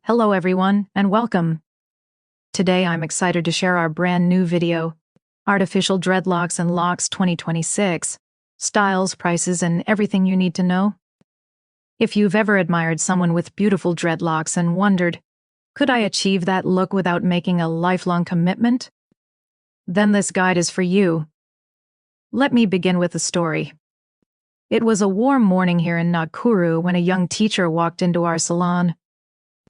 Hello everyone, and welcome. Today I'm excited to share our brand new video, Artificial Dreadlocks and Locs 2026, styles, prices, and everything you need to know. If you've ever admired someone with beautiful dreadlocks and wondered, could I achieve that look without making a lifelong commitment? Then this guide is for you. Let me begin with a story. It was a warm morning here in Nakuru when a young teacher walked into our salon.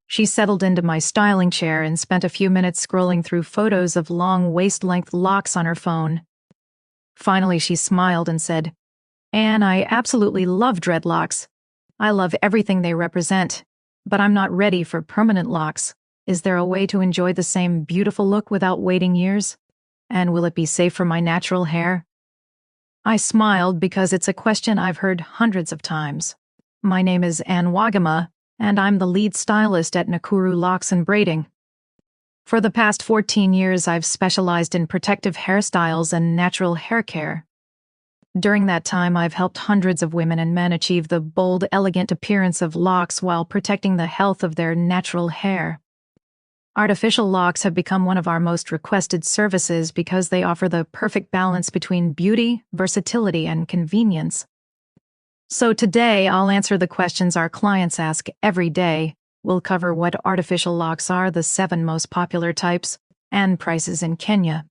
She settled into my styling chair and spent a few minutes scrolling through photos of long waist-length locks on her phone. Finally, she smiled and said, "Anne, I absolutely love dreadlocks. I love everything they represent, but I'm not ready for permanent locks. Is there a way to enjoy the same beautiful look without waiting years? And will it be safe for my natural hair?" I smiled because it's a question I've heard hundreds of times. My name is Anne Wagama, and I'm the lead stylist at Nakuru Locs and Braiding. For the past 14 years, I've specialized in protective hairstyles and natural hair care. During that time, I've helped hundreds of women and men achieve the bold, elegant appearance of locks while protecting the health of their natural hair. Artificial locks have become one of our most requested services because they offer the perfect balance between beauty, versatility, and convenience. So today, I'll answer the questions our clients ask every day. We'll cover what artificial locks are, the 7 most popular types, and prices in Kenya.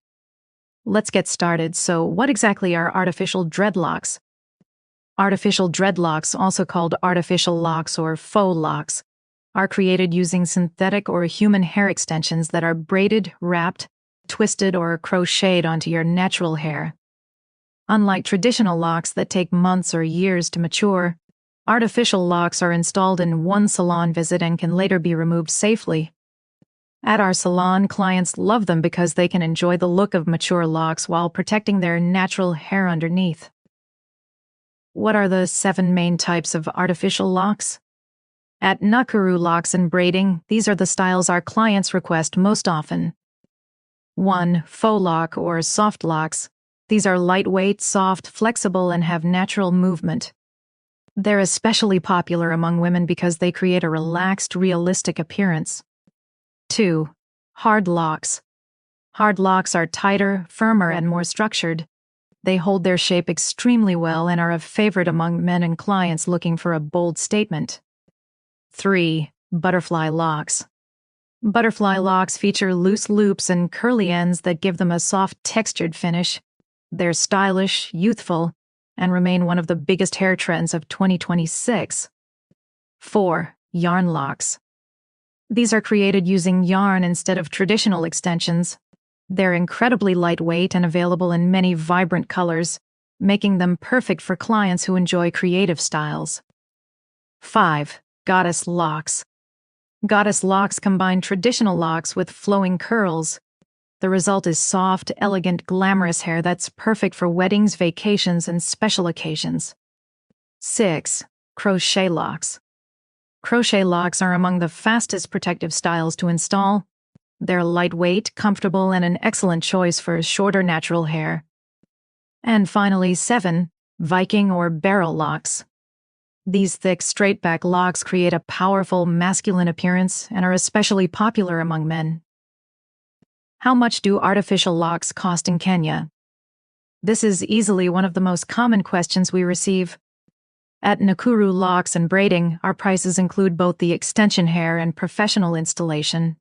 Let's get started. So what exactly are artificial dreadlocks? Artificial dreadlocks, also called artificial locks or faux locks, are created using synthetic or human hair extensions that are braided, wrapped, twisted, or crocheted onto your natural hair. Unlike traditional locks that take months or years to mature, artificial locks are installed in one salon visit and can later be removed safely. At our salon, clients love them because they can enjoy the look of mature locks while protecting their natural hair underneath. What are the 7 main types of artificial locks? At Nakuru Locs and Braiding, these are the styles our clients request most often. 1. Faux lock or soft locks. These are lightweight, soft, flexible, and have natural movement. They're especially popular among women because they create a relaxed, realistic appearance. 2. Hard locks. Hard locks are tighter, firmer, and more structured. They hold their shape extremely well and are a favorite among men and clients looking for a bold statement. 3. Butterfly locks. Butterfly locks feature loose loops and curly ends that give them a soft, textured finish. They're stylish, youthful, and remain one of the biggest hair trends of 2026. 4. Yarn locks. These are created using yarn instead of traditional extensions. They're incredibly lightweight and available in many vibrant colors, making them perfect for clients who enjoy creative styles. 5. Goddess locks. Goddess locks combine traditional locks with flowing curls. The result is soft, elegant, glamorous hair that's perfect for weddings, vacations, and special occasions. 6. Crochet locks. Crochet locks are among the fastest protective styles to install. They're lightweight, comfortable, and an excellent choice for shorter natural hair. And finally, 7. Viking or barrel locks. These thick, straight-back locks create a powerful, masculine appearance and are especially popular among men. How much do artificial locks cost in Kenya? This is easily one of the most common questions we receive. At Nakuru Locs and Braiding, our prices include both the extension hair and professional installation.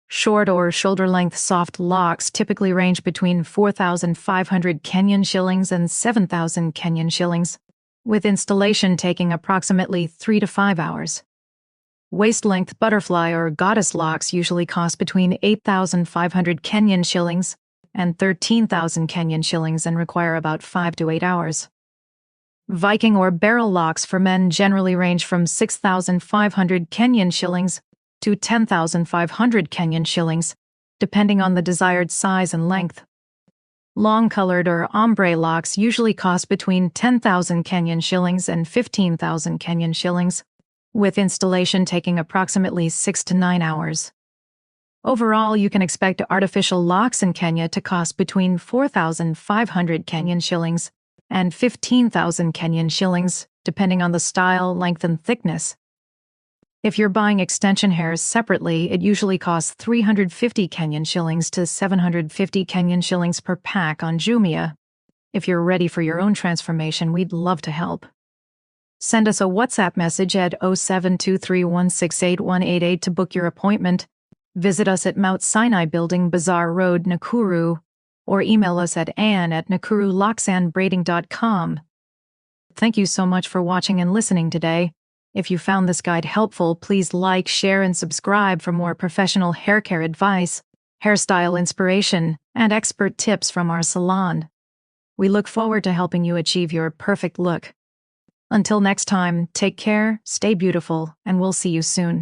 Short or shoulder-length soft locks typically range between 4,500 Kenyan shillings and 7,000 Kenyan shillings, with installation taking approximately 3 to 5 hours. Waist-length butterfly or goddess locks usually cost between 8,500 Kenyan shillings and 13,000 Kenyan shillings and require about 5 to 8 hours. Viking or barrel locks for men generally range from 6,500 Kenyan shillings to 10,500 Kenyan shillings, depending on the desired size and length. Long-colored or ombre locks usually cost between 10,000 Kenyan shillings and 15,000 Kenyan shillings, with installation taking approximately 6 to 9 hours. Overall, you can expect artificial locks in Kenya to cost between 4,500 Kenyan shillings and 15,000 Kenyan shillings, depending on the style, length, and thickness. If you're buying extension hairs separately, it usually costs 350 Kenyan shillings to 750 Kenyan shillings per pack on Jumia. If you're ready for your own transformation, we'd love to help. Send us a WhatsApp message at 0723168188 to book your appointment. Visit us at Mount Sinai Building, Bazaar Road, Nakuru, or email us at ann@nakurulocsanbraiding.com. Thank you so much for watching and listening today. If you found this guide helpful, please like, share, and subscribe for more professional hair care advice, hairstyle inspiration, and expert tips from our salon. We look forward to helping you achieve your perfect look. Until next time, take care, stay beautiful, and we'll see you soon.